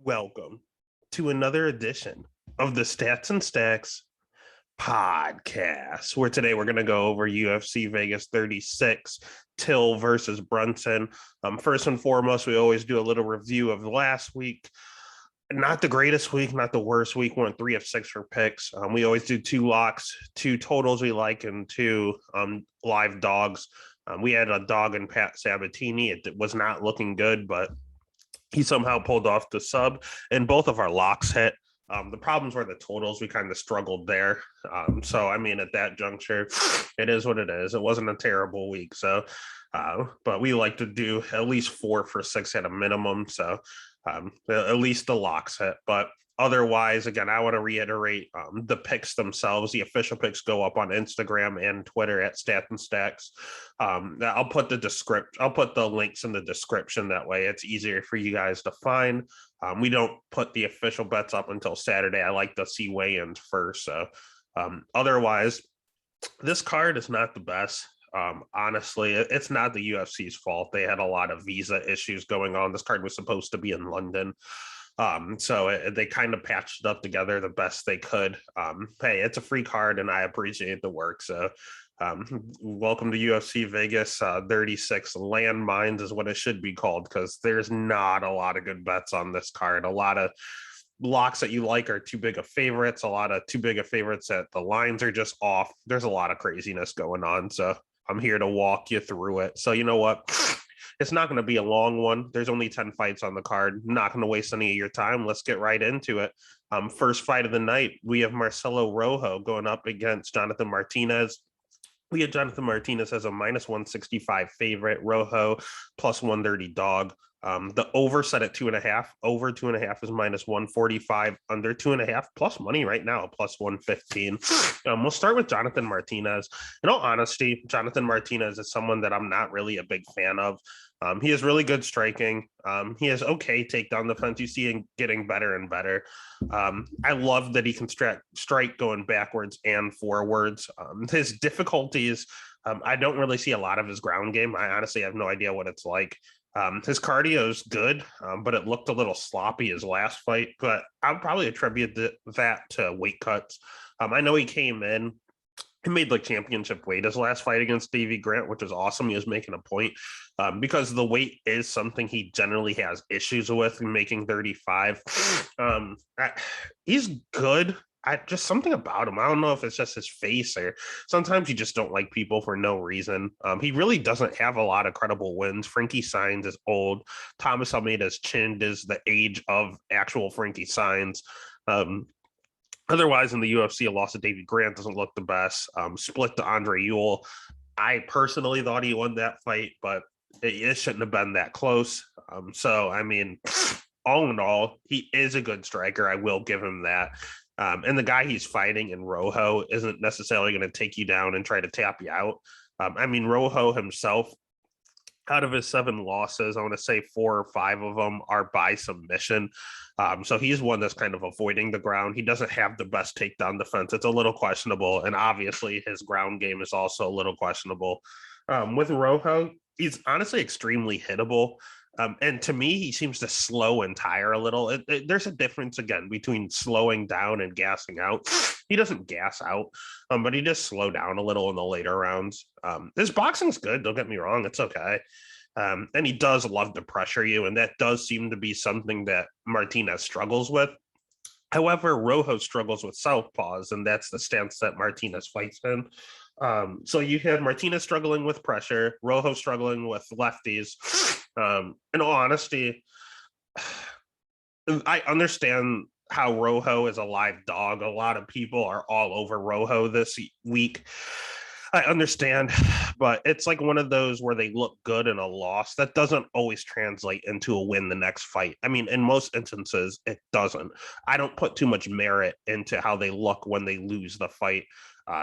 Welcome to another edition of the Stats and Stacks podcast, where today we're going to go over UFC Vegas 36, Till versus Brunson. First and foremost, we always do a little review of last week. Not the greatest week, not the worst week. We went 3 of 6 for picks. We always do 2 locks, 2 totals we like, and 2 live dogs. We had a dog in Pat Sabatini. It was not looking good, but he somehow pulled off the sub, and both of our locks hit. The problems were the totals. We kind of struggled there. So, I mean, at that juncture, it is what it is. It wasn't a terrible week. So, but we like to do at least 4 for 6 at a minimum. So, at least the locks hit. But otherwise, again, I want to reiterate the picks themselves. The official picks go up on Instagram and Twitter at Stats and Stacks. I'll put the links in the description. That way it's easier for you guys to find. We don't put the official bets up until Saturday. I like to see weigh-ins first. So otherwise, this card is not the best. Honestly, it's not the UFC's fault. They had a lot of visa issues going on. This card was supposed to be in London. So they kind of patched it up together the best they could. Hey, it's a free card and I appreciate the work. So welcome to UFC Vegas 36. Landmines is what it should be called, because there's not a lot of good bets on this card. A lot of locks that you like are too big of favorites. A lot of too big of favorites that the lines are just off. There's a lot of craziness going on. So I'm here to walk you through it. So you know what? It's not going to be a long one. There's only 10 fights on the card. Not going to waste any of your time. Let's get right into it. First fight of the night, we have Marcelo Rojo going up against Jonathan Martinez. We had Jonathan Martinez as a minus 165 favorite, Rojo plus 130 dog. The over set at 2.5. Over 2.5 is minus 145. Under 2.5 plus money right now, plus 115. We'll start with Jonathan Martinez. In all honesty, Jonathan Martinez is someone that I'm not really a big fan of. He has really good striking. He has okay takedown defense. You see him getting better and better. I love that he can strike going backwards and forwards. His difficulties, I don't really see a lot of his ground game. I honestly have no idea what it's like. His cardio is good, but it looked a little sloppy his last fight. But I'll probably attribute that to weight cuts. I know he came in. He made like championship weight his last fight against Davey Grant, which was awesome. He was making a point because the weight is something he generally has issues with, making 35. He's good. Just something about him. I don't know if it's just his face, or sometimes you just don't like people for no reason. He really doesn't have a lot of credible wins. Frankie Saenz is old. Thomas Almeida's chin is the age of actual Frankie Saenz. Otherwise, in the UFC, a loss to Davey Grant doesn't look the best. Split to Andre Ewell. I personally thought he won that fight, but it shouldn't have been that close. So, I mean, all in all, he is a good striker. I will give him that. And the guy he's fighting in Rojo isn't necessarily going to take you down and try to tap you out. I mean, Rojo himself, out of his 7 losses, I want to say 4 or 5 of them are by submission. So he's one that's kind of avoiding the ground. He doesn't have the best takedown defense. It's a little questionable. And obviously his ground game is also a little questionable. With Rojo, he's honestly extremely hittable. And to me, he seems to slow and tire a little. There's a difference, again, between slowing down and gassing out. He doesn't gas out, but he just slow down a little in the later rounds. His boxing's good. Don't get me wrong. It's okay. And he does love to pressure you. And that does seem to be something that Martinez struggles with. However, Rojo struggles with southpaws, and that's the stance that Martinez fights in. So you had Martinez struggling with pressure, Rojo struggling with lefties. In all honesty, I understand how Rojo is a live dog. A lot of people are all over Rojo this week. I understand, but it's like one of those where they look good in a loss. That doesn't always translate into a win the next fight. I mean, in most instances, it doesn't. I don't put too much merit into how they look when they lose the fight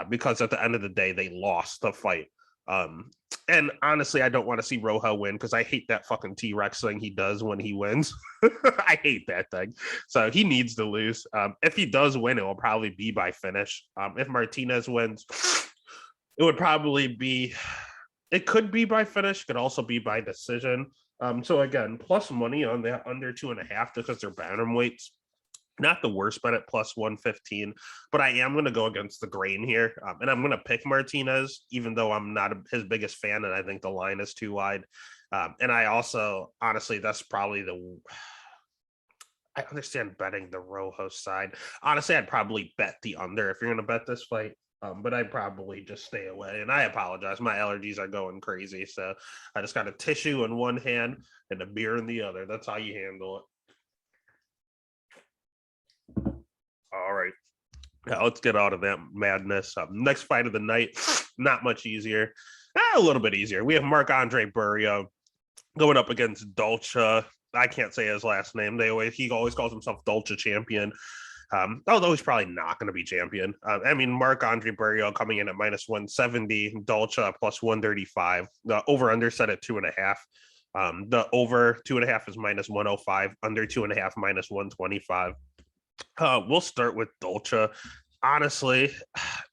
because at the end of the day, they lost the fight. And honestly, I don't want to see Rojo win because I hate that fucking T-Rex thing he does when he wins. I hate that thing. So he needs to lose. If he does win, it will probably be by finish. If Martinez wins, it would probably be, it could be by finish, could also be by decision. So again, plus money on that under 2.5 because they're bantamweights. Not the worst bet at plus 115, but I am going to go against the grain here. And I'm going to pick Martinez, even though I'm not his biggest fan. And I think the line is too wide. And I also, honestly, that's probably I understand betting the Rojo side. Honestly, I'd probably bet the under if you're going to bet this fight. But I'd probably just stay away. And I apologize. My allergies are going crazy. So I just got a tissue in one hand and a beer in the other. That's how you handle it. All right. Now let's get out of that madness. Next fight of the night, not much easier. A little bit easier. We have Marc-Andre Barriault going up against DLce. I can't say his last name. He always calls himself DLce champion. Although he's probably not going to be champion. I mean, Marc-Andre Barriault coming in at minus 170, DLce plus 135. The over-under set at 2.5. The over 2.5 is minus 105, under 2.5 minus 125. We'll start with DLce. Honestly,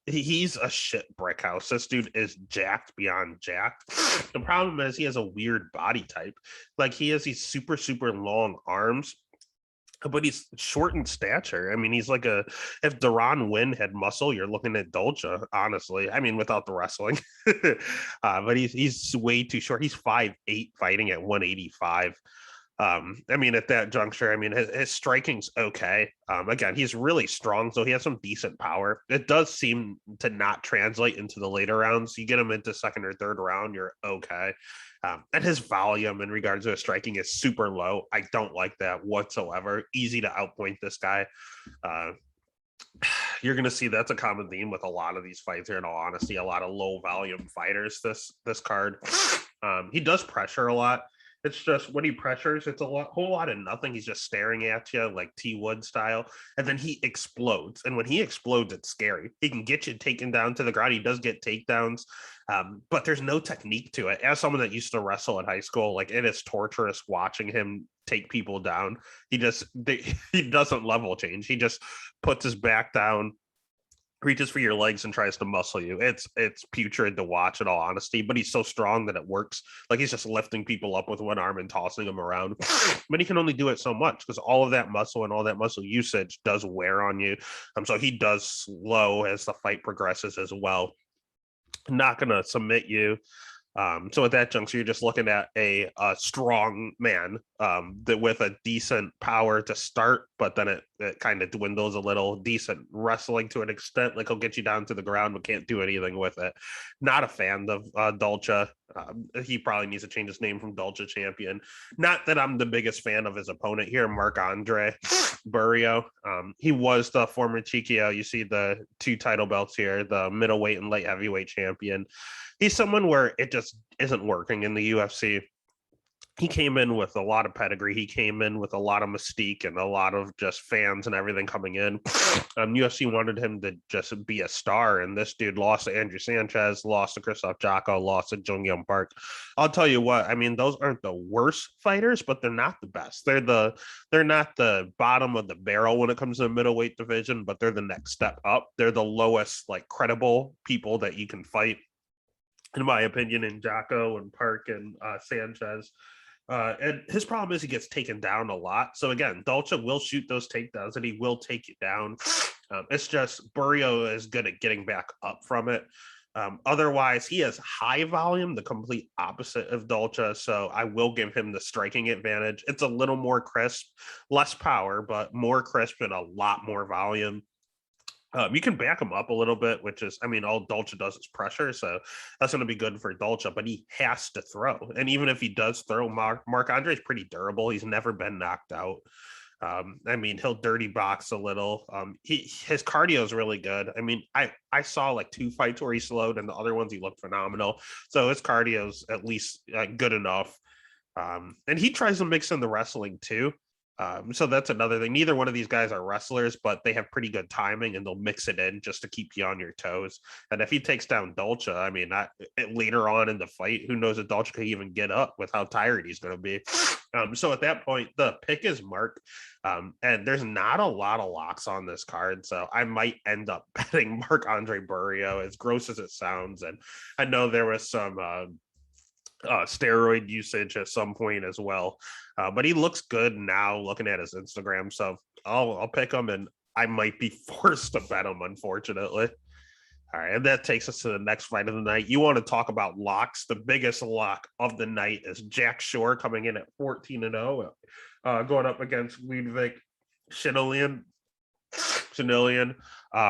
he's a shit brick house. This dude is jacked beyond jacked. The problem is he has a weird body type. Like he has these super, super long arms, but he's short in stature. I mean, he's like if Deron Wynn had muscle, you're looking at DLce, honestly. I mean, without the wrestling. But he's way too short. He's 5'8", fighting at 185. I mean, at that juncture, I mean, his striking's okay. Again, he's really strong, so he has some decent power. It does seem to not translate into the later rounds. You get him into second or third round, you're okay. And his volume in regards to his striking is super low. I don't like that whatsoever. Easy to outpoint this guy. You're going to see that's a common theme with a lot of these fights here, in all honesty. A lot of low volume fighters this card. He does pressure a lot. It's just when he pressures, it's whole lot of nothing. He's just staring at you like T Wood style. And then he explodes. And when he explodes, it's scary. He can get you taken down to the ground. He does get takedowns, but there's no technique to it. As someone that used to wrestle in high school, like it is torturous watching him take people down. He doesn't level change. He just puts his back down, reaches for your legs and tries to muscle you. It's putrid to watch, in all honesty, but he's so strong that it works. Like he's just lifting people up with one arm and tossing them around. But he can only do it so much because all of that muscle and all that muscle usage does wear on you. So he does slow as the fight progresses as well. Not gonna submit you. So at that juncture, you're just looking at a strong man that with a decent power to start, but then it kind of dwindles a little. Decent wrestling to an extent, like he'll get you down to the ground, but can't do anything with it. Not a fan of DLce. He probably needs to change his name from DLce champion. Not that I'm the biggest fan of his opponent here, Marc-Andre Barriault. He was the former Chiquio. You see the 2 title belts here, the middleweight and light heavyweight champion. He's someone where it just isn't working in the UFC. He came in with a lot of pedigree. He came in with a lot of mystique and a lot of just fans and everything coming in. UFC wanted him to just be a star, and this dude lost to Andrew Sanchez, lost to Christoph Jocko, lost to Jung Park. I'll tell you what, I mean, those aren't the worst fighters, but they're not the best. They're not the bottom of the barrel when it comes to the middleweight division, but they're the next step up. They're the lowest, like, credible people that you can fight, in my opinion, in Jocko and Park and Sanchez. And his problem is he gets taken down a lot. So again, DLce will shoot those takedowns and he will take you down. It's just Barriault is good at getting back up from it. Otherwise, he has high volume, the complete opposite of DLce. So I will give him the striking advantage. It's a little more crisp, less power, but more crisp and a lot more volume. You can back him up a little bit, which is, I mean, all DLce does is pressure, so that's going to be good for DLce, but he has to throw. And even if he does throw, Marc-Andre is pretty durable. He's never been knocked out. I mean, he'll dirty box a little. His cardio is really good. I mean, I saw like 2 fights where he slowed, and the other ones he looked phenomenal. So his cardio is at least good enough. And he tries to mix in the wrestling too. So that's another thing. Neither one of these guys are wrestlers, but they have pretty good timing and they'll mix it in just to keep you on your toes. And if he takes down DLce, I mean, later on in the fight, who knows if DLce could even get up with how tired he's going to be. So at that point, the pick is Mark. And there's not a lot of locks on this card. So I might end up betting Marc-Andre Barriault, as gross as it sounds. And I know there was some steroid usage at some point as well. But he looks good now looking at his Instagram. So I'll pick him, and I might be forced to bet him, unfortunately. All right, and that takes us to the next fight of the night. You want to talk about locks? The biggest lock of the night is Jack Shore coming in at 14-0, going up against Ludwig Shinilian.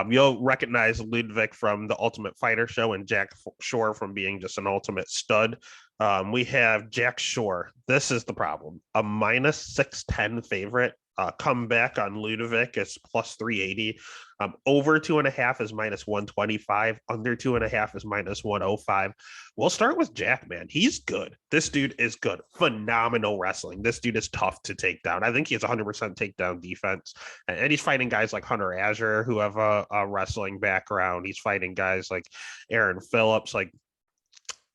You'll recognize Ludwig from the Ultimate Fighter show and Jack Shore from being just an ultimate stud. We have Jack Shore. This is the problem. A minus 610 favorite. Comeback on Ludwig is plus 380. Over 2.5 is minus 125. Under 2.5 is minus 105. We'll start with Jack, man. He's good. This dude is good. Phenomenal wrestling. This dude is tough to take down. I think he has 100% takedown defense. And he's fighting guys like Hunter Azure, who have a wrestling background. He's fighting guys like Aaron Phillips.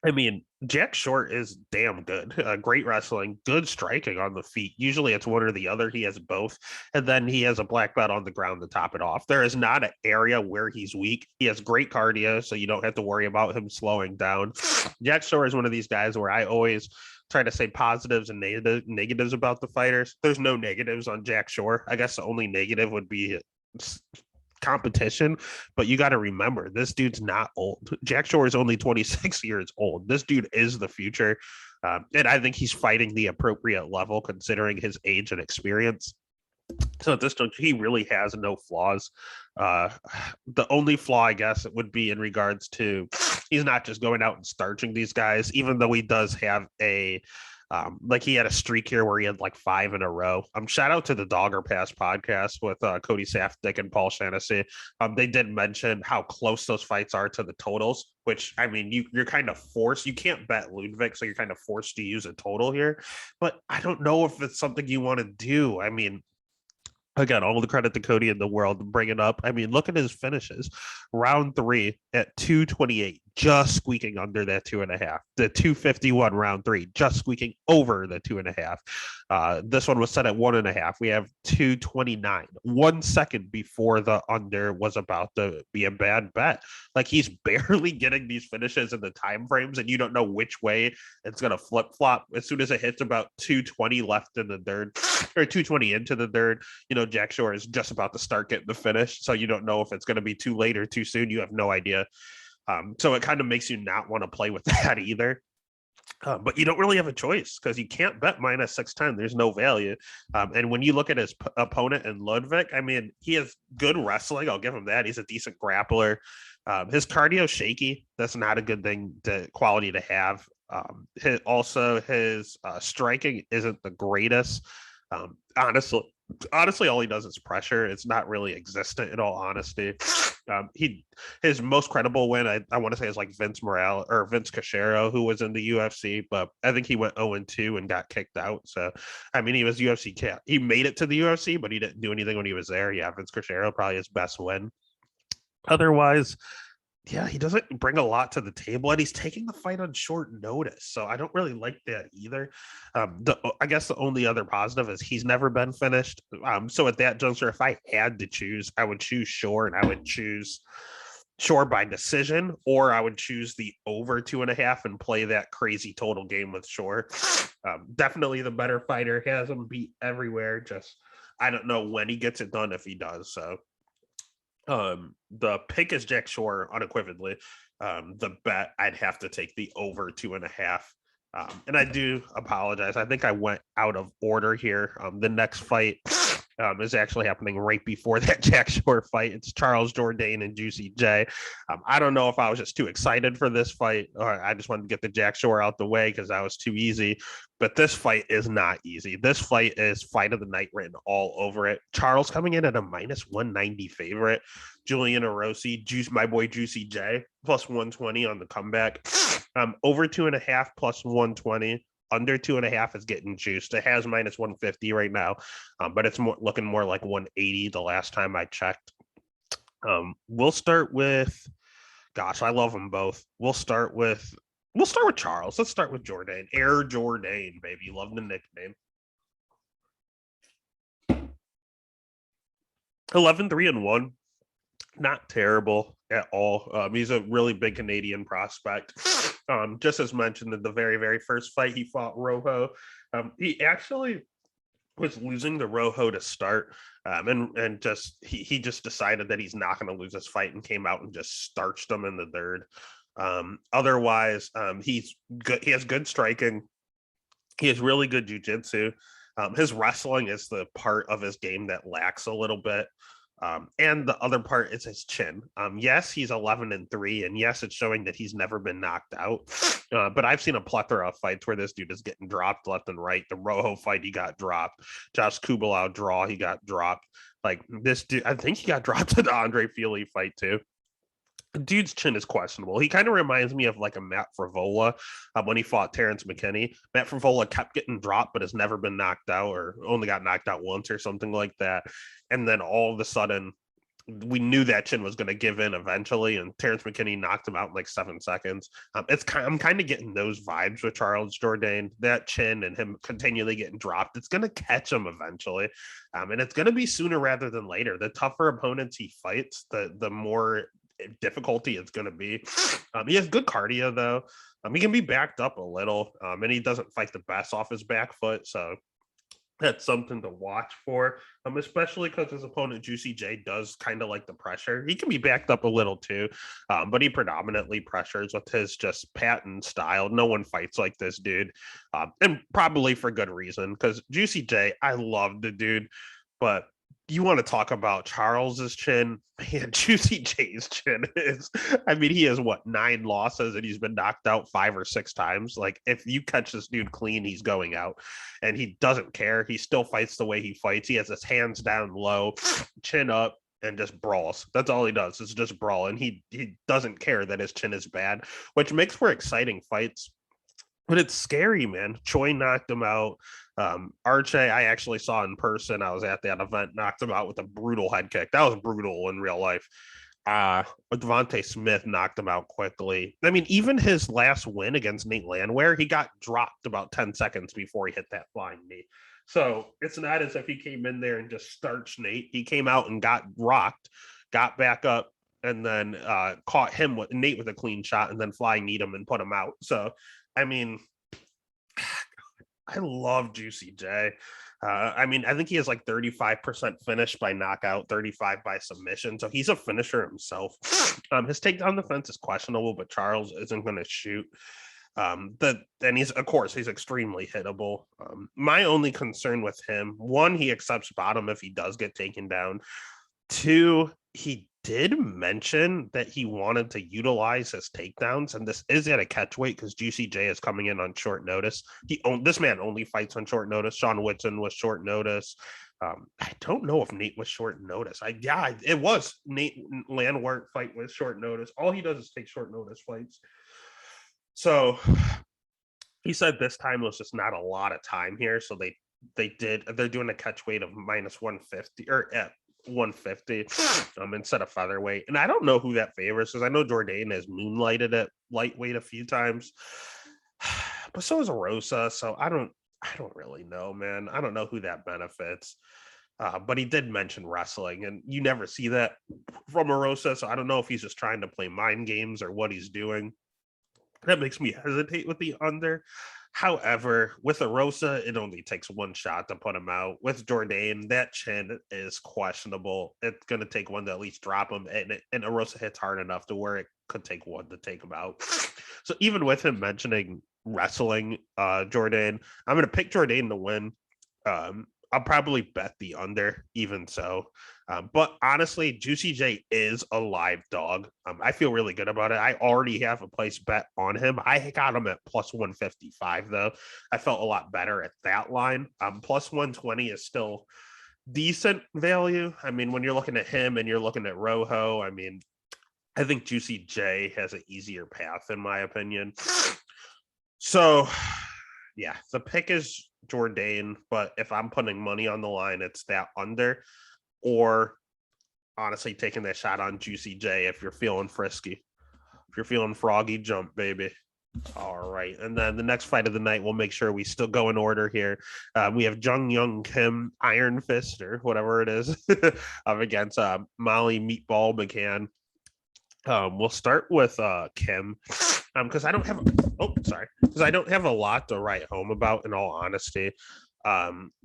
I mean, Jack Shore is damn good. Great wrestling, good striking on the feet. Usually it's one or the other. He has both. And then he has a black belt on the ground to top it off. There is not an area where he's weak. He has great cardio, so you don't have to worry about him slowing down. Jack Shore is one of these guys where I always try to say positives and negatives about the fighters. There's no negatives on Jack Shore. I guess the only negative would be competition, but you got to remember, this dude's not old. Jack Shore is only 26 years old. This dude is the future, and I think he's fighting the appropriate level considering his age and experience. So at this juncture, he really has no flaws. The only flaw, I guess, it would be in regards to he's not just going out and starching these guys, even though he does have he had a streak here where he had like 5 in a row. Shout out to the Dogger Pass podcast with Cody Safdick and Paul Shaughnessy. They did mention how close those fights are to the totals, which, I mean, you're kind of forced. You can't bet Ludwig, so you're kind of forced to use a total here. But I don't know if it's something you want to do. I mean, again, all the credit to Cody in the world to bring it up. I mean, look at his finishes. Round 3 at 228, just squeaking under that 2.5. The 251 round 3, just squeaking over the 2.5. This one was set at 1.5. We have 229, 1 second before the under was about to be a bad bet. Like, he's barely getting these finishes in the time frames, and you don't know which way it's gonna flip flop. As soon as it hits about 220 left in the third, or 220 into the third, Jack Shore is just about to start getting the finish. So you don't know if it's going to be too late or too soon. You have no idea. So it kind of makes you not want to play with that either. But you don't really have a choice because you can't bet minus 610. There's no value. And when you look at his opponent in Ludwig, I mean, he has good wrestling. I'll give him that. He's a decent grappler. His cardio shaky. That's not a good thing quality to have. His striking isn't the greatest. Honestly, all he does is pressure. It's not really existent in all honesty. His most credible win, I want to say, is like Vince Cachero, who was in the UFC, but I think he went 0-2 and got kicked out. So, I mean, he was UFC cat. He made it to the UFC, but he didn't do anything when he was there. Yeah, Vince Cachero, probably his best win. Otherwise, yeah, he doesn't bring a lot to the table, and he's taking the fight on short notice. So I don't really like that either. I guess the only other positive is he's never been finished. So at that juncture, if I had to choose, I would choose Shore, and I would choose Shore by decision, or I would choose the over 2.5 and play that crazy total game with Shore. Definitely the better fighter, has him beat everywhere. Just, I don't know when he gets it done, if he does. So the pick is Jack Shore unequivocally. The bet, I'd have to take the over 2.5. And I do apologize. I think I went out of order here. The next fight is actually happening right before that Jack Shore fight. It's Charles Jourdain and Juicy J. I don't know if I was just too excited for this fight, or I just wanted to get the Jack Shore out the way because that was too easy. But this fight is not easy. This fight is fight of the night written all over it. Charles coming in at a minus 190 favorite. Julian Erosi, my boy Juicy J, plus 120 on the comeback. Over 2.5 plus 120. Under 2.5 is getting juiced. It has minus 150 right now, but it's looking more like 180 the last time I checked. We'll start with, gosh, I love them both. We'll start with Charles. Let's start with Jourdain. Air Jourdain, baby. Love the nickname. 11-3-1. Not terrible at all. He's a really big Canadian prospect. Just as mentioned in the very, very first fight, he fought Rojo. He actually was losing to Rojo to start, and just he just decided that he's not going to lose this fight and came out and just starched him in the third. Otherwise, he's good. He has good striking. He has really good jiu-jitsu. His wrestling is the part of his game that lacks a little bit. And the other part is his chin. Yes, he's 11-3, and yes, it's showing that he's never been knocked out. But I've seen a plethora of fights where this dude is getting dropped left and right. The Rojo fight, he got dropped. Josh Kubelau draw, he got dropped. Like this dude, I think he got dropped at the Andre Fili fight too. Dude's chin is questionable. He kind of reminds me of like a Matt Frivola when he fought Terrence McKinney. Matt Frivola kept getting dropped, but has never been knocked out or only got knocked out once or something like that. And then all of a sudden, we knew that chin was going to give in eventually, and Terrence McKinney knocked him out in like 7 seconds. I'm kind of getting those vibes with Charles Jourdain. That chin and him continually getting dropped, it's going to catch him eventually, and it's going to be sooner rather than later. The tougher opponents he fights, the more difficulty it's going to be. He has good cardio though. He can be backed up a little, and he doesn't fight the best off his back foot, so that's something to watch for, especially because his opponent Juicy J does kind of like the pressure. He can be backed up a little too, but he predominantly pressures with his just patent style. No one fights like this dude, and probably for good reason, because Juicy J, I love the dude, but you want to talk about Charles's chin, man, Juicy J's chin is, I mean, he has what, 9 losses and he's been knocked out 5 or 6 times. Like, if you catch this dude clean, he's going out, and he doesn't care. He still fights the way he fights. He has his hands down low, chin up, and just brawls. That's all he does, is just brawl. And he doesn't care that his chin is bad, which makes for exciting fights. But it's scary, man. Choi knocked him out. Arche, I actually saw in person. I was at that event, knocked him out with a brutal head kick. That was brutal in real life. Devontae Smith knocked him out quickly. I mean, even his last win against Nate Landwehr, he got dropped about 10 seconds before he hit that flying knee. So it's not as if he came in there and just starched Nate. He came out and got rocked, got back up, and then caught him with Nate with a clean shot, and then flying kneed him and put him out. So, I mean, I love Juicy J. I mean, I think he has like 35% finish by knockout, 35 by submission. So he's a finisher himself. His takedown defense is questionable, but Charles isn't going to shoot. And he's, of course, he's extremely hittable. My only concern with him, 1, he accepts bottom if he does get taken down. 2, he did mention that he wanted to utilize his takedowns, and this is at a catch weight because Juicy J is coming in on short notice. This man only fights on short notice. Sean Whitson was short notice. I don't know if Nate was short notice. It was Nate Landwehr fight with short notice. All he does is take short notice fights. So he said this time was just not a lot of time here. So they're doing a catch weight of minus 150 or at 150 instead of featherweight. And I don't know who that favors, because I know Jourdain has moonlighted at lightweight a few times, but so is Rosa. So I don't really know, man. I don't know who that benefits. But he did mention wrestling, and you never see that from Rosa. So I don't know if he's just trying to play mind games or what he's doing. That makes me hesitate with the under. However, with Arosa, it only takes 1 shot to put him out. With Jourdain, that chin is questionable. It's going to take 1 to at least drop him, and Arosa hits hard enough to where it could take 1 to take him out. So even with him mentioning wrestling, Jourdain, I'm going to pick Jourdain to win. I'll probably bet the under, even so. But honestly, Juicy J is a live dog. I feel really good about it. I already have a place bet on him. I got him at plus 155, though. I felt a lot better at that line. Plus 120 is still decent value. I mean, when you're looking at him and you're looking at Rojo, I mean, I think Juicy J has an easier path, in my opinion. So, yeah, the pick is Jourdain, but if I'm putting money on the line, it's that under, or honestly taking that shot on Juicy J if you're feeling frisky. If you're feeling froggy, jump, baby. All right. And then the next fight of the night, we'll make sure we still go in order here. We have Jung Kim, Iron Fist, or whatever it is, up against Molly Meatball McCann. We'll start with Kim. Because I don't have because I don't have a lot to write home about, in all honesty.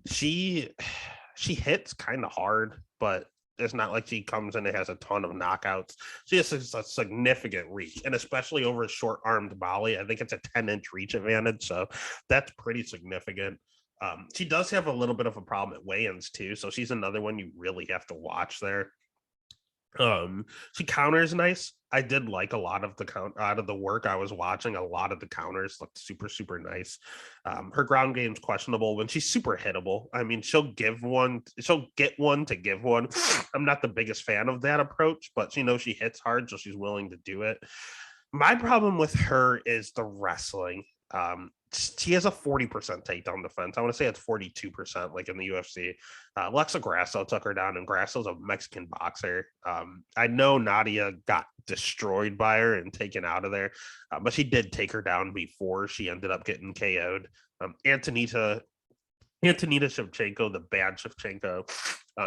She hits kind of hard, but it's not like she comes in and has a ton of knockouts. She has a significant reach, and especially over a short-armed volley. I think it's a 10-inch reach advantage, so that's pretty significant. She does have a little bit of a problem at weigh-ins too, so she's another one you really have to watch there. She counters nice. I did like a lot of the count out of the work I was watching. A lot of the counters looked super, super nice. Her ground game's questionable when she's super hittable. I mean, she'll get one to give one. I'm not the biggest fan of that approach, but she knows she hits hard, so she's willing to do it. My problem with her is the wrestling. She has a 40% takedown defense. I want to say it's 42%, like in the UFC. Lexa Grasso took her down, and Grasso's a Mexican boxer. I know Nadia got destroyed by her and taken out of there, but she did take her down before she ended up getting KO'd. Antonita Shevchenko, the bad Shevchenko,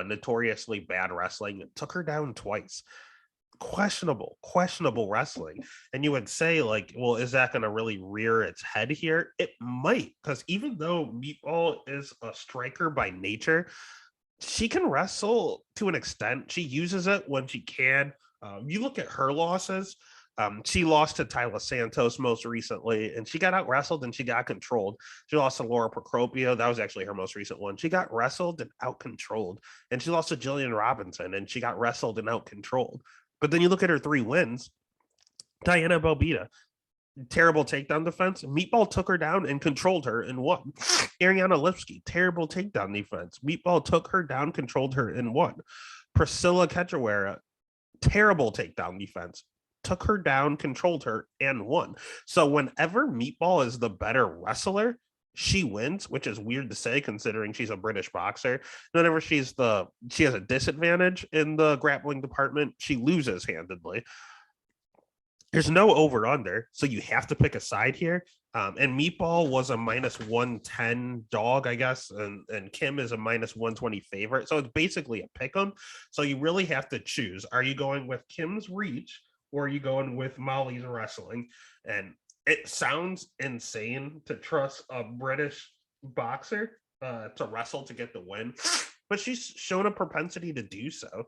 notoriously bad wrestling, took her down twice. Questionable wrestling. And you would say, like, well, is that going to really rear its head here? It might, because even though Meatball is a striker by nature, she can wrestle to an extent. She uses it when she can. You look at her losses. She lost to Tyler Santos most recently, and she got out wrestled and she got controlled. She lost to Laura Procopio. That was actually her most recent one. She got wrestled and out controlled. And she lost to Jillian Robinson, and she got wrestled and out controlled. But then you look at her 3 wins. Diana Belbita, terrible takedown defense. Meatball took her down and controlled her and won. Ariana Lipsky, terrible takedown defense. Meatball took her down, controlled her and won. Priscilla Cachoeira, terrible takedown defense. Took her down, controlled her, and won. So whenever Meatball is the better wrestler, she wins, which is weird to say considering she's a British boxer. Whenever she has a disadvantage in the grappling department, she loses handedly. There's no over under, so you have to pick a side here. And Meatball was a minus 110 dog, I guess, and Kim is a minus 120 favorite. So it's basically a pick 'em. So you really have to choose. Are you going with Kim's reach, or are you going with Molly's wrestling? And it sounds insane to trust a British boxer to wrestle to get the win, but she's shown a propensity to do so.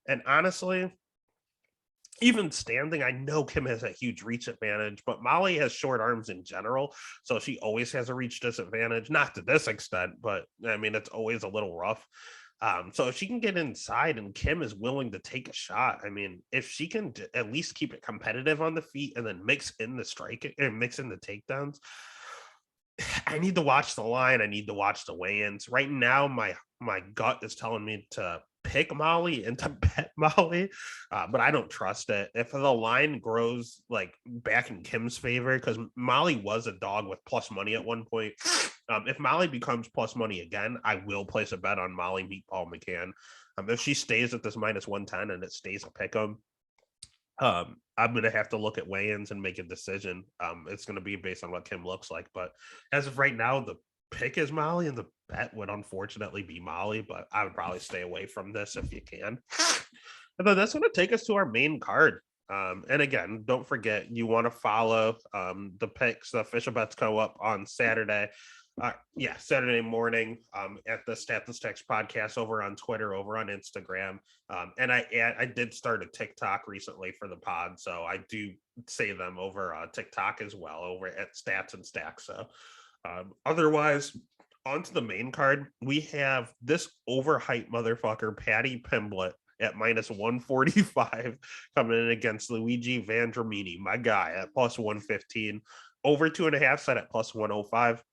And honestly, even standing, I know Kim has a huge reach advantage, but Molly has short arms in general, so she always has a reach disadvantage. Not to this extent, but I mean, it's always a little rough. So if she can get inside and Kim is willing to take a shot, I mean, if she can at least keep it competitive on the feet and then mix in the strike and mix in the takedowns, I need to watch the line. I need to watch the weigh-ins. Right now, my gut is telling me to pick Molly and to bet Molly, but I don't trust it. If the line grows like back in Kim's favor, because Molly was a dog with plus money at one point. If Molly becomes plus money again, I will place a bet on Molly Meatball McCann. If she stays at this minus 110 and it stays a pick 'em, I'm going to have to look at weigh-ins and make a decision. It's going to be based on what Kim looks like. But as of right now, the pick is Molly and the bet would unfortunately be Molly, but I would probably stay away from this if you can. And then that's going to take us to our main card. And again, don't forget, you want to follow the picks. The official bets go up on Saturday. Saturday morning at the Status Text podcast over on Twitter, over on Instagram. And I did start a TikTok recently for the pod, so I do say them over TikTok as well, over at Stats and Stacks. So otherwise, onto the main card, we have this overhyped motherfucker, Paddy Pimblett, at minus 145 coming in against Luigi Vendramini, my guy, at plus 115. Over 2.5 set at plus 105.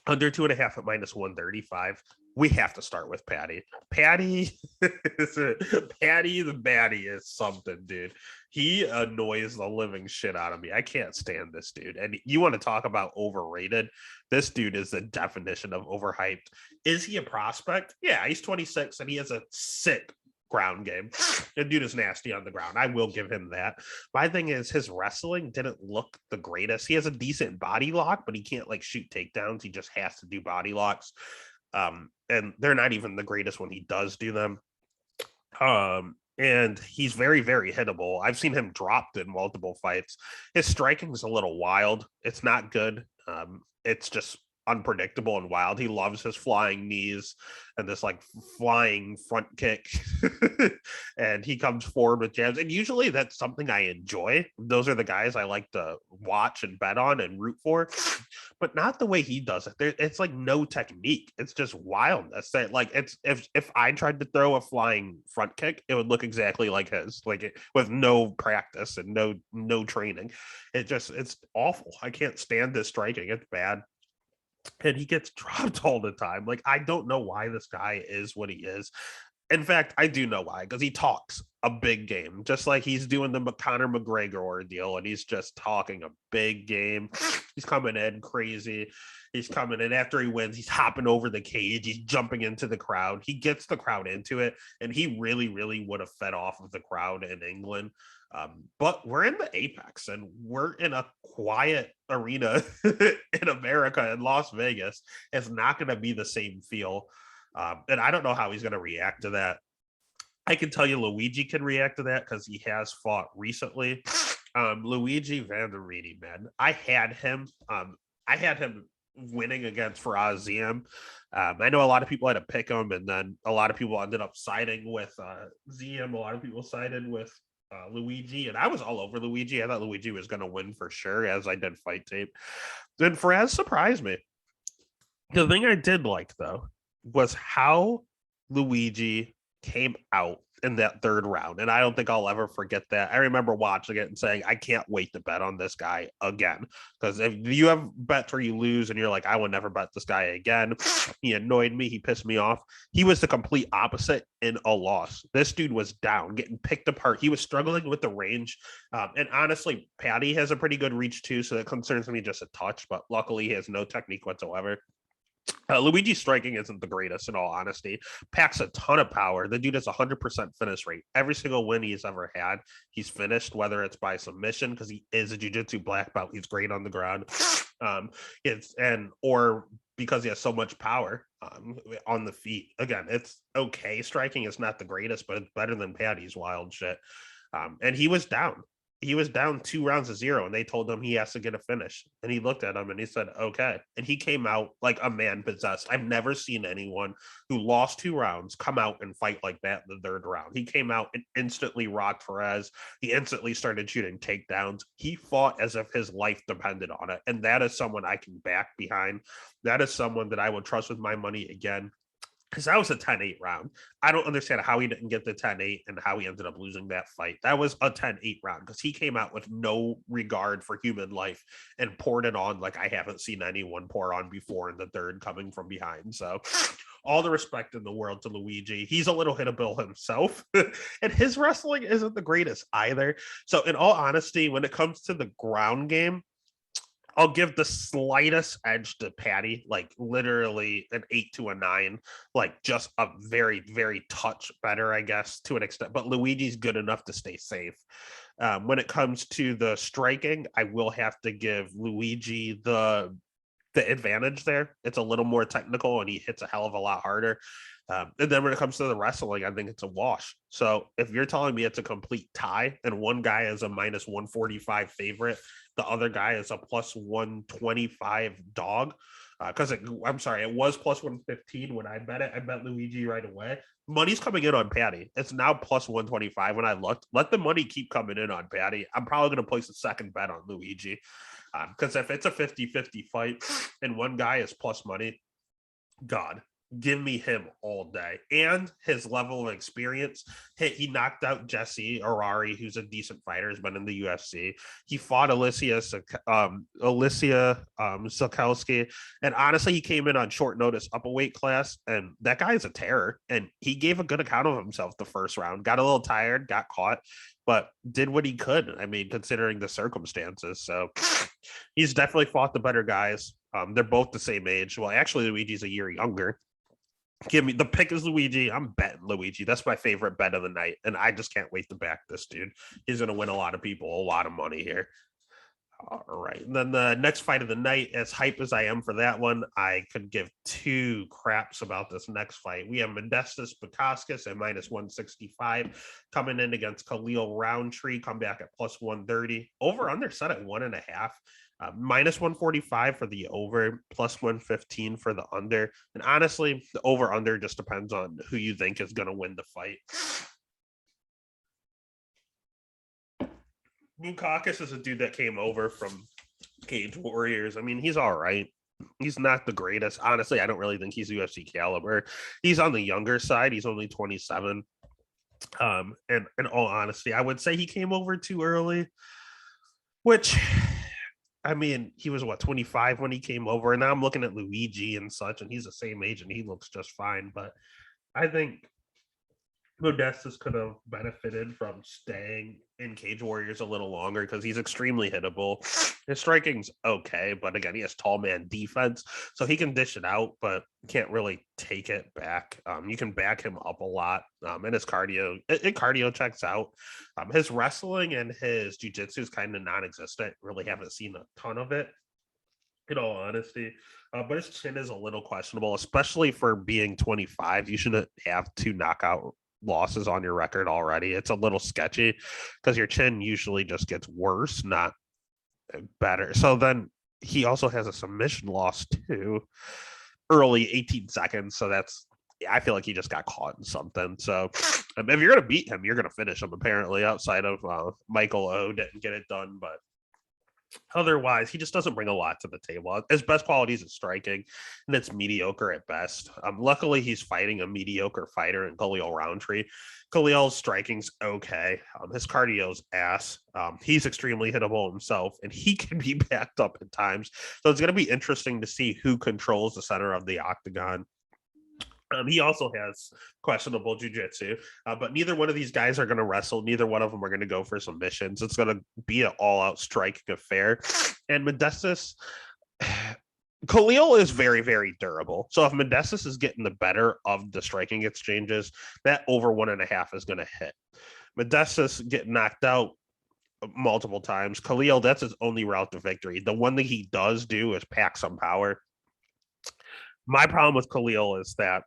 Under 2.5 at minus 135. We have to start with Paddy. Paddy the baddie is something, dude. He annoys the living shit out of me. I can't stand this dude. And you want to talk about overrated? This dude is the definition of overhyped. Is he a prospect? Yeah, he's 26 and he has a sick ground game. The dude is nasty on the ground. I will give him that. My thing is his wrestling didn't look the greatest. He has a decent body lock, but he can't like shoot takedowns. He just has to do body locks. And they're not even the greatest when he does do them. and he's very, very hittable. I've seen him dropped in multiple fights. His striking is a little wild. It's not good. It's just unpredictable and wild. He loves his flying knees and this like flying front kick. And he comes forward with jabs. And usually that's something I enjoy. Those are the guys I like to watch and bet on and root for, but not the way he does it. It's like no technique. It's just wildness. That like it's if I tried to throw a flying front kick, it would look exactly like his, like it, with no practice and no training. It's awful. I can't stand this striking. It's bad. And he gets dropped all the time. Like, I don't know why this guy is what he is. In fact, I do know why, because he talks a big game, just like he's doing the Conor McGregor ordeal, and he's just talking a big game. He's coming in crazy. He's coming in after he wins. He's hopping over the cage. He's jumping into the crowd. He gets the crowd into it, and he really, really would have fed off of the crowd in England. But we're in the Apex, and we're in a quiet arena in America, in Las Vegas. It's not going to be the same feel. And I don't know how he's going to react to that. I can tell you Luigi can react to that because he has fought recently. Luigi Vanderini, man. I had him winning against Faraz Ziem. I know a lot of people had to pick him, and then a lot of people ended up siding with Ziem. A lot of people sided with Luigi, and I was all over Luigi. I thought Luigi was going to win for sure, as I did Fight Tape. Then Faraz surprised me. The thing I did like, though, was how Luigi came out in that third round. And I don't think I'll ever forget that. I remember watching it and saying, I can't wait to bet on this guy again. Because if you have bets where you lose and you're like, I will never bet this guy again. He annoyed me. He pissed me off. He was the complete opposite in a loss. This dude was down, getting picked apart. He was struggling with the range. And honestly, Paddy has a pretty good reach too. So that concerns me just a touch. But luckily, he has no technique whatsoever. Luigi's striking isn't the greatest, in all honesty. Packs a ton of power. The dude has 100% finish rate. Every single win he's ever had, he's finished, whether it's by submission, because he is a jiu-jitsu black belt. He's great on the ground. Or because he has so much power on the feet. Again, it's okay. Striking is not the greatest, but it's better than Paddy's wild shit. And he was down. He was down 2-0, and they told him he has to get a finish. And he looked at him and he said, okay. And he came out like a man possessed. I've never seen anyone who lost 2 rounds come out and fight like that in the third round. He came out and instantly rocked Perez. He instantly started shooting takedowns. He fought as if his life depended on it. And that is someone I can back behind. That is someone that I would trust with my money again. Because that was a 10-8 round. I don't understand how he didn't get the 10-8 and how he ended up losing that fight. That was a 10-8 round because he came out with no regard for human life and poured it on like I haven't seen anyone pour on before in the third, coming from behind. So all the respect in the world to Luigi. He's a little hittable himself, and his wrestling isn't the greatest either. So in all honesty, when it comes to the ground game, I'll give the slightest edge to Paddy, like literally an 8 to a 9, like just a very, very touch better, I guess, to an extent. But Luigi's good enough to stay safe. When it comes to the striking, I will have to give Luigi the advantage there. It's a little more technical, and he hits a hell of a lot harder. And then when it comes to the wrestling, I think it's a wash. So if you're telling me it's a complete tie and one guy is a minus 145 favorite, the other guy is a plus 125 dog, because I'm sorry, it was plus 115 when I bet it. I bet Luigi right away. Money's coming in on Paddy. It's now plus 125 when I looked. Let the money keep coming in on Paddy. I'm probably going to place a second bet on Luigi, because if it's a 50-50 fight and one guy is plus money, God, give me him all day. And his level of experience. He knocked out Jesse Arari, who's a decent fighter, has been in the UFC. He fought Alicia Sakowski. And honestly, he came in on short notice up a weight class, and that guy is a terror. And he gave a good account of himself the first round. Got a little tired, got caught, but did what he could. I mean, considering the circumstances. So he's definitely fought the better guys. They're both the same age. Well, actually, Luigi's a year younger. Give me the pick is Luigi. I'm betting Luigi. That's my favorite bet of the night. And I just can't wait to back this dude. He's going to win a lot of people a lot of money here. All right. And then the next fight of the night, as hype as I am for that one, I could give two craps about this next fight. We have Modestas Bukauskas at minus 165 coming in against Khalil Roundtree, come back at plus 130. Over under set at 1.5. Minus 145 for the over, plus 115 for the under. And honestly, the over under just depends on who you think is going to win the fight. Bukakis is a dude that came over from Cage Warriors. I mean, he's all right. He's not the greatest. Honestly, I don't really think he's UFC caliber. He's on the younger side. He's only 27. And in all honesty, I would say he came over too early, which, I mean, he was 25 when he came over. And now I'm looking at Luigi and such, and he's the same age and he looks just fine. But I think Modestas could have benefited from staying in Cage Warriors a little longer because he's extremely hittable. His striking's okay, but again, he has tall man defense, so he can dish it out, but can't really take it back. You can back him up a lot, and his cardio, it cardio checks out. His wrestling and his jiu-jitsu is kind of non-existent. Really haven't seen a ton of it, in all honesty. But his chin is a little questionable, especially for being 25. You shouldn't have two knockout losses on your record already. It's a little sketchy because your chin usually just gets worse, not better. So then he also has a submission loss too, early 18 seconds. So that's, I feel like he just got caught in something. So if you're going to beat him, you're going to finish him, apparently, outside of Michael O didn't get it done. But otherwise, he just doesn't bring a lot to the table. His best qualities is striking, and it's mediocre at best. Luckily, he's fighting a mediocre fighter in Khalil Roundtree. Khalil's striking's okay. His cardio's ass. He's extremely hittable himself, and he can be backed up at times. So it's going to be interesting to see who controls the center of the octagon. He also has questionable jiu-jitsu, but neither one of these guys are going to wrestle. Neither one of them are going to go for submissions. It's going to be an all-out striking affair. And Modestas, Khalil is very, very durable. So if Modestas is getting the better of the striking exchanges, that over 1.5 is going to hit. Modestas getting knocked out multiple times. Khalil, that's his only route to victory. The one thing he does do is pack some power. My problem with Khalil is that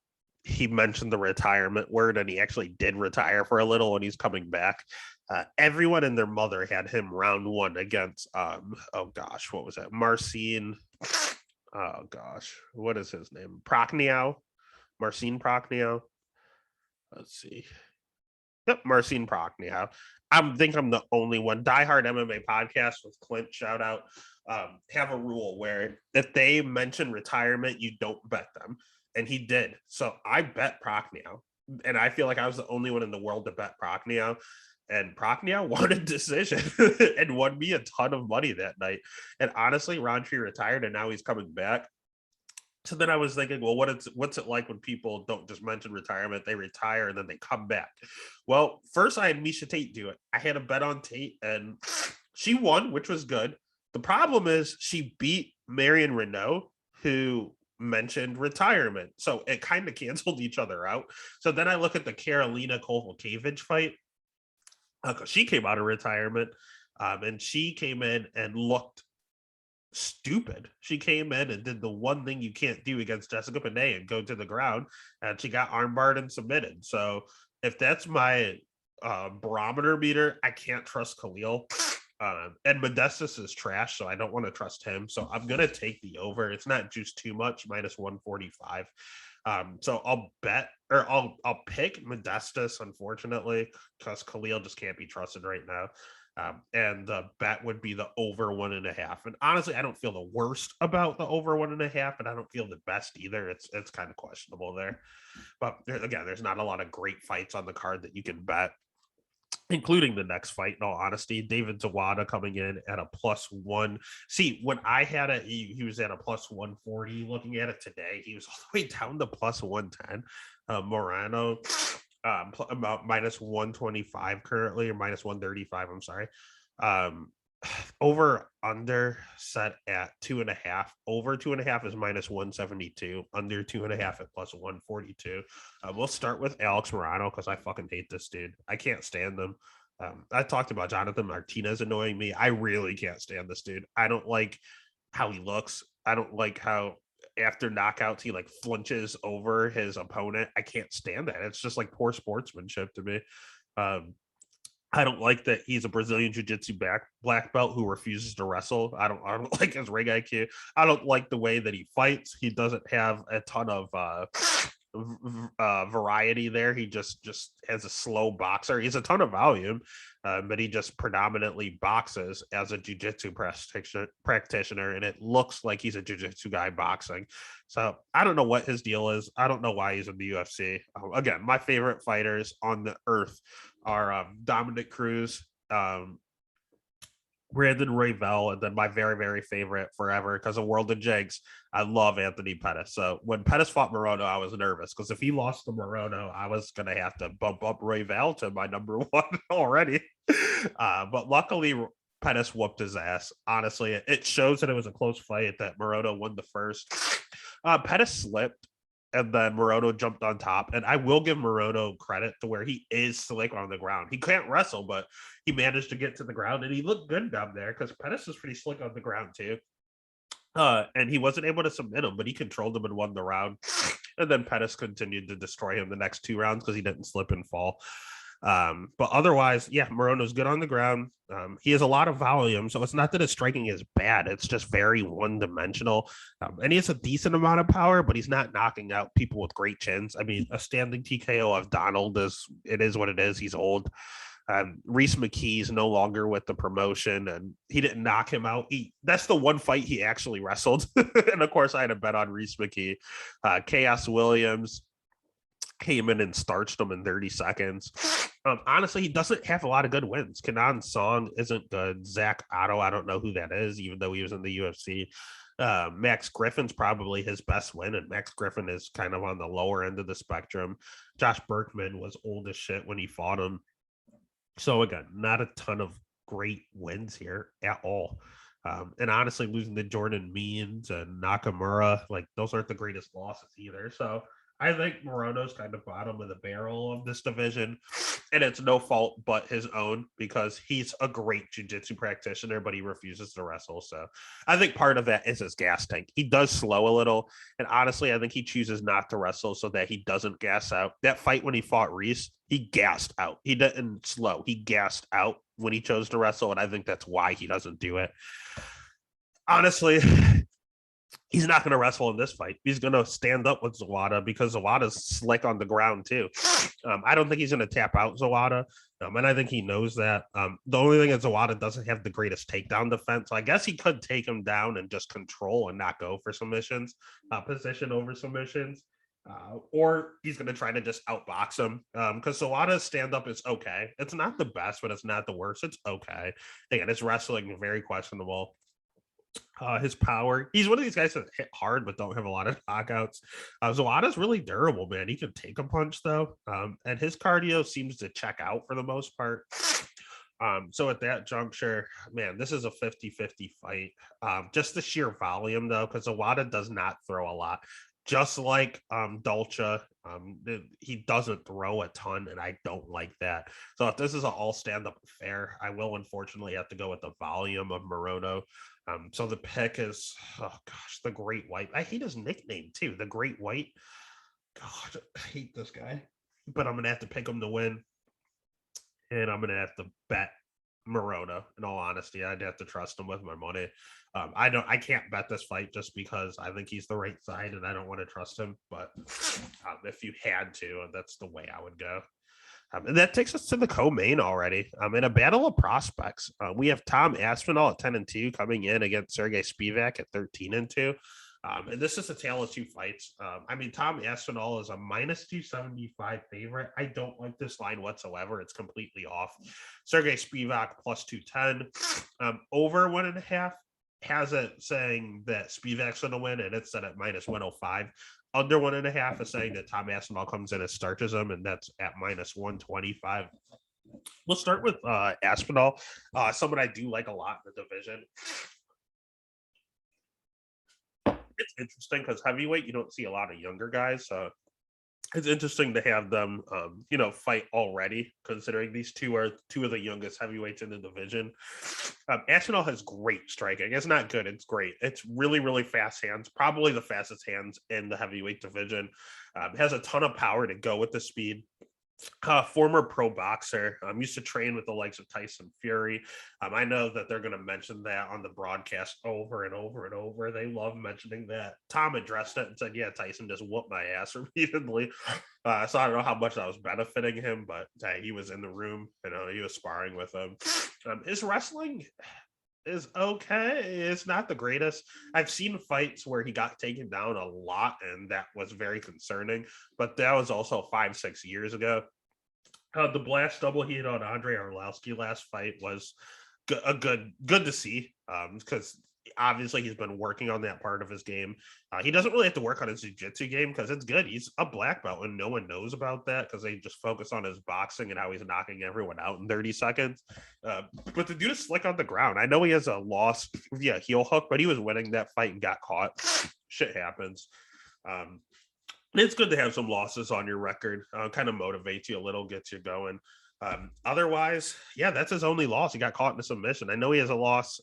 he mentioned the retirement word, and he actually did retire for a little, and he's coming back. Everyone and their mother had him round one against, oh gosh, what was that? Marcin, oh gosh, what is his name? Marcin Prachnio. Let's see. Yep, Marcin Prachnio. I think I'm the only one. Diehard MMA podcast with Clint, shout out. Have a rule where if they mention retirement, you don't bet them. And he did. So I bet Prachnio. And I feel like I was the only one in the world to bet Prachnio. And Prachnio won a decision and won me a ton of money that night. And honestly, Roundtree retired and now he's coming back. So then I was thinking, well, what's it like when people don't just mention retirement, they retire and then they come back? Well, first I had Miesha Tate do it. I had a bet on Tate and she won, which was good. The problem is she beat Marion Renault, who mentioned retirement. So it kind of canceled each other out. So then I look at the Karolina Kowalkiewicz fight. She came out of retirement and she came in and looked stupid. She came in and did the one thing you can't do against Jessica Panay and go to the ground, and she got armbarred and submitted. So if that's my barometer meter, I can't trust Khalil. And Modestas is trash, so I don't want to trust him. So I'm gonna take the over. It's not juiced too much, minus 145. So I'll bet, or I'll pick Modestas, unfortunately, because Khalil just can't be trusted right now. And the bet would be the over 1.5. And honestly, I don't feel the worst about the over 1.5, and I don't feel the best either. It's kind of questionable there. But again, there's not a lot of great fights on the card that you can bet, including the next fight, in all honesty. David Zawada coming in at a +1. See, when I had it, he was at a +140. Looking at it today, he was all the way down to +110. Morano, about -125 currently, or -135, I'm sorry. Over under set at 2.5. Over 2.5 is -172. Under 2.5 at +142. We'll start with Alex Morano because I fucking hate this dude. I can't stand him. I talked about Jonathan Martinez annoying me. I really can't stand this dude. I don't like how he looks. I don't like how after knockouts he like flinches over his opponent. I can't stand that. It's just like poor sportsmanship to me. Um, I don't like that he's a Brazilian Jiu-Jitsu black belt who refuses to wrestle. I don't like his ring IQ. I don't like the way that he fights. He doesn't have a ton of variety there. He just has a slow boxer. He's a ton of volume, but he just predominantly boxes as a jiu-jitsu practitioner, and it looks like he's a jiu-jitsu guy boxing. So I don't know what his deal is. I don't know why he's in the UFC. Again, my favorite fighters on the earth are Dominic Cruz, Brandon Royval, and then my very, very favorite forever because of World of Jigs. I love Anthony Pettis. So when Pettis fought Morono, I was nervous because if he lost to Morono, I was going to have to bump up Royval to my number one already. But luckily, Pettis whooped his ass. Honestly, it shows that it was a close fight, that Morono won the first. Pettis slipped, and then Morono jumped on top. And I will give Morono credit to where he is slick on the ground. He can't wrestle, but he managed to get to the ground, and he looked good down there because Pettis was pretty slick on the ground too. And he wasn't able to submit him, but he controlled him and won the round. And then Pettis continued to destroy him the next two rounds because he didn't slip and fall. But otherwise, yeah, Morono's good on the ground. He has a lot of volume, so it's not that his striking is bad. It's just very one-dimensional. And he has a decent amount of power, but he's not knocking out people with great chins. I mean, a standing TKO of Donald is what it is. He's old. Reese McKee's no longer with the promotion, and he didn't knock him out. That's the one fight he actually wrestled. And of course, I had a bet on Reese McKee. Chaos Williams came in and starched him in 30 seconds. Honestly, he doesn't have a lot of good wins. Kenan Song isn't good. Zach Otto, I don't know who that is, even though he was in the UFC. Max Griffin's probably his best win, and Max Griffin is kind of on the lower end of the spectrum. Josh Berkman was old as shit when he fought him. So again, not a ton of great wins here at all. And honestly, losing to Jordan Means and Nakamura, like those aren't the greatest losses either. So I think Morono's kind of bottom of the barrel of this division, and it's no fault but his own because he's a great jiu-jitsu practitioner, but he refuses to wrestle. So I think part of that is his gas tank. He does slow a little, and honestly, I think he chooses not to wrestle so that he doesn't gas out. That fight when he fought Reese, he gassed out. He didn't slow. He gassed out when he chose to wrestle, and I think that's why he doesn't do it. Honestly, he's not going to wrestle in this fight. He's going to stand up with Zawada because Zawada's slick on the ground too. I don't think he's going to tap out Zawada, and I think he knows that. The only thing is Zawada doesn't have the greatest takedown defense. So I guess he could take him down and just control and not go for submissions, position over submissions. Or he's going to try to just outbox him because Zawada's stand-up is okay. It's not the best, but it's not the worst. It's okay. Again, his wrestling very questionable. His power, he's one of these guys that hit hard but don't have a lot of knockouts. Zawada's really durable, man. He can take a punch though, and his cardio seems to check out for the most part. So at that juncture, man, this is a 50-50 fight. Just the sheer volume though, because Zawada does not throw a lot. Just like DLce, he doesn't throw a ton, and I don't like that. So if this is an all stand-up affair, I will unfortunately have to go with the volume of Morono. So the pick is, oh gosh, the Great White. I hate his nickname too, the Great White. God, I hate this guy. But I'm gonna have to pick him to win, and I'm gonna have to bet Morono. In all honesty, I'd have to trust him with my money. I can't bet this fight just because I think he's the right side and I don't want to trust him. But if you had to, that's the way I would go. And that takes us to the co-main already. In a battle of prospects, we have Tom Aspinall at 10-2 coming in against Sergey Spivak at 13-2. And this is a tale of two fights. Tom Aspinall is a -275 favorite. I don't like this line whatsoever. It's completely off. Sergey Spivak plus 210. Over 1.5 has it saying that Spivak's going to win, and it's set at -105. Under 1.5 is saying that Tom Aspinall comes in and starches him, and that's at -125. We'll start with Aspinall, someone I do like a lot in the division. It's interesting because heavyweight, you don't see a lot of younger guys. it's interesting to have them, fight already, considering these two are two of the youngest heavyweights in the division. Aspinall has great striking. It's not good. It's great. It's really, really fast hands, probably the fastest hands in the heavyweight division. Has a ton of power to go with the speed. Former pro boxer. Used to train with the likes of Tyson Fury. I know that they're going to mention that on the broadcast over and over and over. They love mentioning that. Tom addressed it and said, "Yeah, Tyson just whooped my ass repeatedly." So I don't know how much that was benefiting him, but he was in the room. He was sparring with him. His wrestling is okay. It's not the greatest. I've seen fights where he got taken down a lot, and that was very concerning. But that was also 5-6 years ago. The blast double he hit on Andre Arlovsky last fight was good to see, because obviously he's been working on that part of his game. He doesn't really have to work on his jiu-jitsu game because it's good. He's a black belt and no one knows about that because they just focus on his boxing and how he's knocking everyone out in 30 seconds. But the dude is slick on the ground. I know he has a loss via heel hook, but he was winning that fight and got caught. Shit happens. It's good to have some losses on your record. Kind of motivates you a little, gets you going. Otherwise, yeah, that's his only loss. He got caught in a submission. I know he has a loss,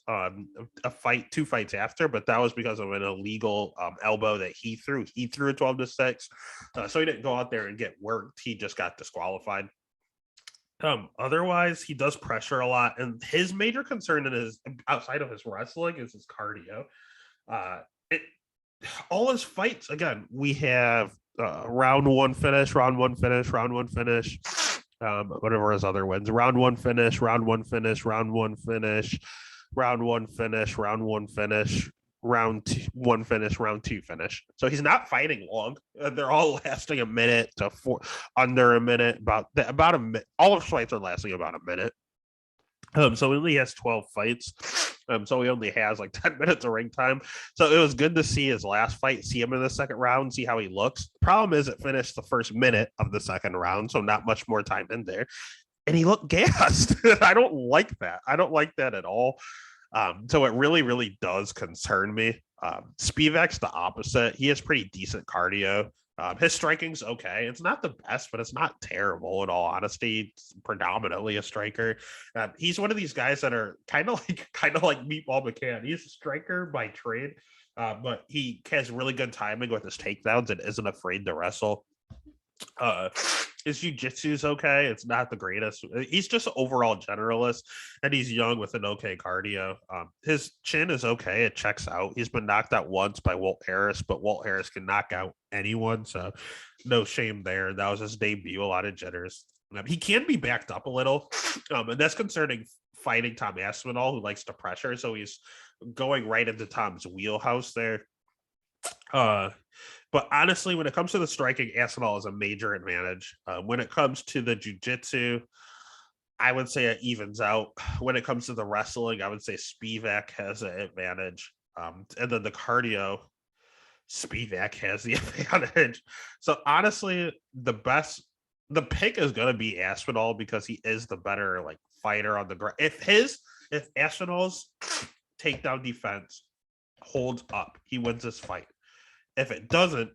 two fights after, but that was because of an illegal elbow that he threw. He threw a 12-6, so he didn't go out there and get worked. He just got disqualified. Otherwise, he does pressure a lot, and his major concern in his outside of his wrestling is his cardio. All his fights, again, we have round one finish, whatever his other wins, round one finish, round one finish, round one finish, round one finish, round one finish, one finish, round two finish. So he's not fighting long. They're all lasting a minute to under a minute, about a minute. All of his fights are lasting about a minute. So he only has 12 fights. So he only has like 10 minutes of ring time. So it was good to see his last fight, see him in the second round, see how he looks. Problem is, it finished the first minute of the second round, so not much more time in there. And he looked gassed. I don't like that. I don't like that at all. So it really, really does concern me. Spivak's the opposite. He has pretty decent cardio. His striking's okay. It's not the best, but it's not terrible in all honesty. It's predominantly a striker. He's one of these guys that are kind of like Meatball McCann. He's a striker by trade, but he has really good timing with his takedowns and isn't afraid to wrestle. His jiu-jitsu is okay. It's not the greatest. He's just an overall generalist, and he's young with an okay cardio. His chin is okay. It checks out. He's been knocked out once by Walt Harris, but Walt Harris can knock out anyone, so no shame there. That was his debut. A lot of jitters. He can be backed up a little, and that's concerning fighting Tom Aspinall, who likes to pressure, so he's going right into Tom's wheelhouse there. But honestly, when it comes to the striking, Aspinall is a major advantage. When it comes to the jiu-jitsu, I would say it evens out. When it comes to the wrestling, I would say Spivak has an advantage. And then the cardio, Spivak has the advantage. So honestly, the pick is going to be Aspinall because he is the better fighter on the ground. If Aspinall's takedown defense holds up, he wins this fight. If it doesn't,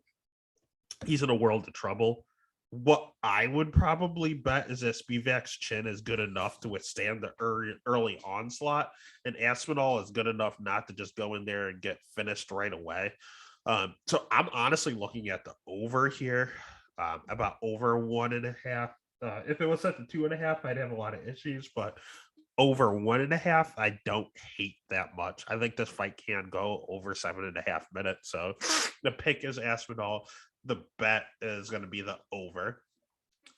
he's in a world of trouble. What I would probably bet is that Spivak's chin is good enough to withstand the early onslaught, and Aspinall is good enough not to just go in there and get finished right away. So I'm honestly looking at the over here, about over 1.5. If it was set to 2.5, I'd have a lot of issues, but over 1.5, I don't hate that much. I think this fight can go over 7.5 minutes. So the pick is Aspinall. The bet is going to be the over.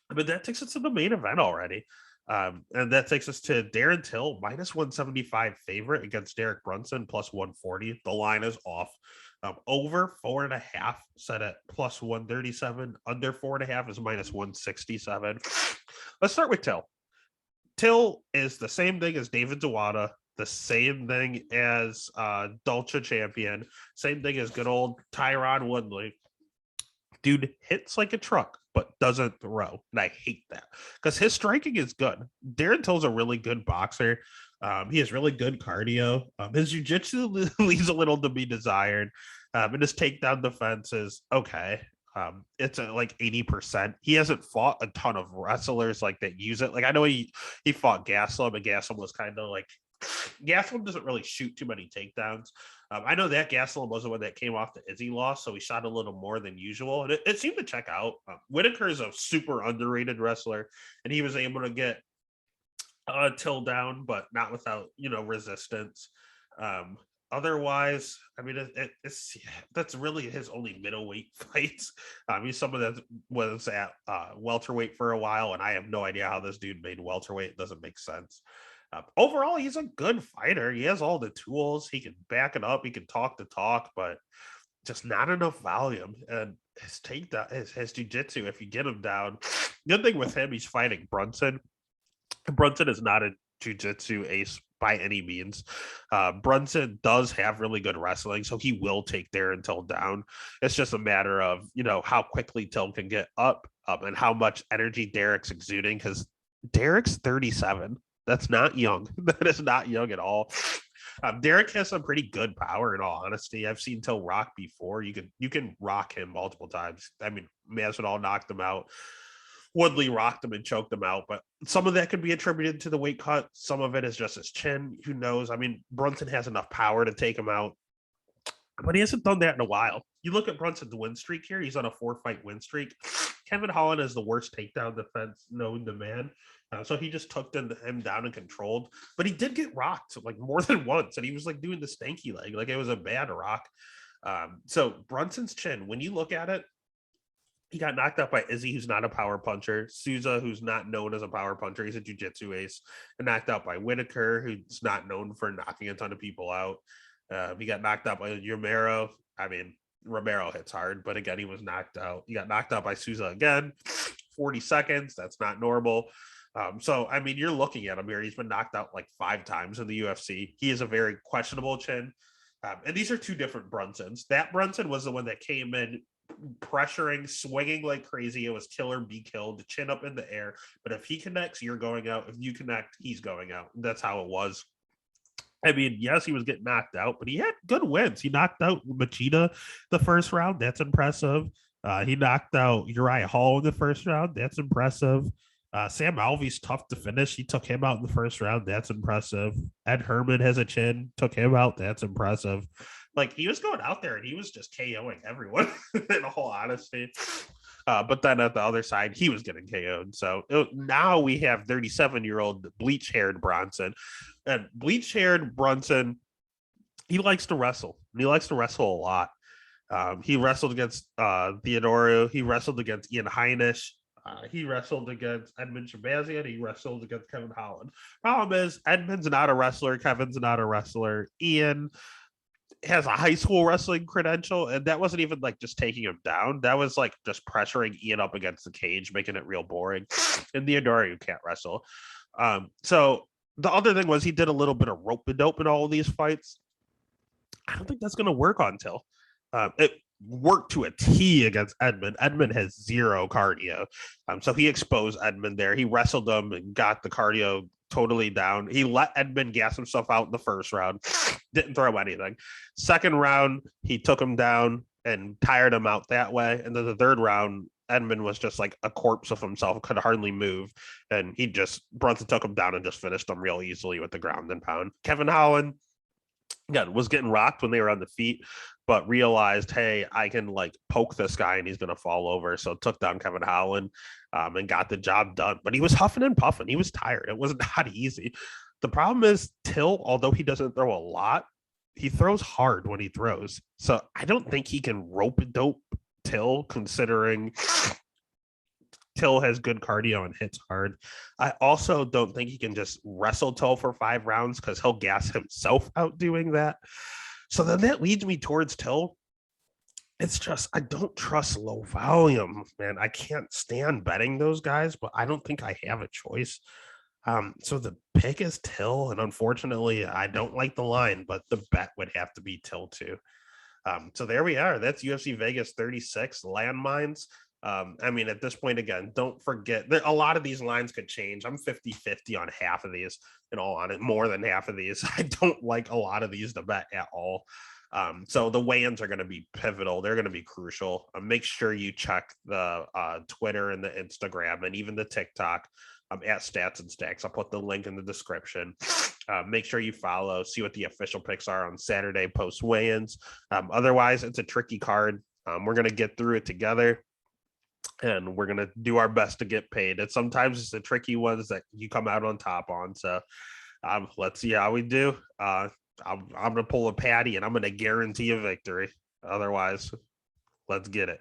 But that takes us to the main event already. And that takes us to Darren Till, minus 175 favorite against Derek Brunson, plus 140. The line is off. Over 4.5, set at plus 137. Under 4.5 is minus 167. Let's start with Till. Till is the same thing as David Zawada, the same thing as DLce champion, same thing as good old Tyron Woodley. Dude hits like a truck, but doesn't throw. And I hate that because his striking is good. Darren Till's a really good boxer. He has really good cardio. His jiu-jitsu leaves a little to be desired. And his takedown defense is okay. It's at like 80%. He hasn't fought a ton of wrestlers like that use it. Like I know he fought Gaslam, and Gaslam was kind of like Gaslam doesn't really shoot too many takedowns. I know that Gaslam was the one that came off the Izzy loss, so he shot a little more than usual, and it seemed to check out. Whitaker is a super underrated wrestler, and he was able to get Till down, but not without resistance. Otherwise, I mean, it's that's really his only middleweight fights. He's someone that was at welterweight for a while, and I have no idea how this dude made welterweight. It doesn't make sense. Overall, he's a good fighter. He has all the tools. He can back it up. He can talk the talk, but just not enough volume. And his takedown, his jiu-jitsu, if you get him down, good thing with him, he's fighting Brunson. Brunson is not a jiu-jitsu ace by any means. Brunson does have really good wrestling, so he will take Darren Till down. It's just a matter of, how quickly Till can get up and how much energy Derek's exuding, because Derek's 37. That's not young. That is not young at all. Derek has some pretty good power, in all honesty. I've seen Till rock before. You can rock him multiple times. I mean, Masvidal knocked him out. Woodley rocked him and choked him out, but some of that could be attributed to the weight cut. Some of it is just his chin. Who knows? I mean, Brunson has enough power to take him out, but he hasn't done that in a while. You look at Brunson's win streak here. He's on a 4-fight win streak. Kevin Holland is the worst takedown defense known to man. So he just took him down and controlled, but he did get rocked like more than once. And he was like doing the stanky leg, like it was a bad rock. So Brunson's chin, when you look at it, he got knocked out by Izzy, who's not a power puncher. Souza, who's not known as a power puncher. He's a jiu-jitsu ace. And knocked out by Whitaker, who's not known for knocking a ton of people out. He got knocked out by Romero. I mean, Romero hits hard, but again, he was knocked out. He got knocked out by Souza again. 40 seconds. That's not normal. So, I mean, you're looking at him here. He's been knocked out like 5 times in the UFC. He is a very questionable chin. And these are two different Brunsons. That Brunson was the one that came in pressuring, swinging like crazy. It was kill or be killed, the chin up in the air. But if he connects, you're going out. If you connect, he's going out. That's how it was. I mean, yes, he was getting knocked out, but he had good wins. He knocked out Machida the first round. That's impressive. He knocked out Uriah Hall in the first round. That's impressive. Sam Alvey's tough to finish. He took him out in the first round. That's impressive. Ed Herman has a chin. Took him out. That's impressive. Like, he was going out there and he was just KOing everyone, in all honesty. But then at the other side, he was getting KO'd. So now we have 37-year-old bleach-haired Brunson. And bleach-haired Brunson, he likes to wrestle. He likes to wrestle a lot. He wrestled against Theodoro. He wrestled against Ian Heinisch. He wrestled against Edmund Shabazian. He wrestled against Kevin Holland. Problem is, Edmund's not a wrestler. Kevin's not a wrestler. Ian has a high school wrestling credential, and that wasn't even like just taking him down. That was like just pressuring Ian up against the cage, making it real boring. And Theodore, you can't wrestle. So the other thing was he did a little bit of rope and dope in all of these fights. I don't think that's going to work on Till. It worked to a T against Edmund. Edmund has zero cardio. So he exposed Edmund there. He wrestled him and got the cardio totally down. He let Edmund gas himself out in the first round. Didn't throw anything. Second round, he took him down and tired him out that way. And then the third round, Edmund was just like a corpse of himself, could hardly move. And Brunson took him down and just finished him real easily with the ground and pound. Kevin Holland, again, was getting rocked when they were on the feet, but realized, hey, I can like poke this guy and he's going to fall over. So took down Kevin Holland and got the job done. But he was huffing and puffing. He was tired. It was not easy. The problem is Till, although he doesn't throw a lot, he throws hard when he throws. So I don't think he can rope a dope Till, considering Till has good cardio and hits hard. I also don't think he can just wrestle Till for 5 rounds because he'll gas himself out doing that. So then that leads me towards Till. It's just, I don't trust low volume, man. I can't stand betting those guys, but I don't think I have a choice. So the pick is Till, and unfortunately, I don't like the line, but the bet would have to be Till too. So there we are. That's UFC Vegas 36 landmines. I mean, at this point, again, don't forget that a lot of these lines could change. I'm 50-50 on half of these, and all on it, more than half of these. I don't like a lot of these to bet at all. So the weigh-ins are going to be pivotal. They're going to be crucial. Make sure you check the Twitter and the Instagram and even the TikTok at Stats and Stacks. I'll put the link in the description. Make sure you follow, see what the official picks are on Saturday post weigh-ins. Otherwise, it's a tricky card. We're going to get through it together, and we're going to do our best to get paid. And sometimes it's the tricky ones that you come out on top on. So let's see how we do. I'm going to pull a Paddy, and I'm going to guarantee a victory. Otherwise, let's get it.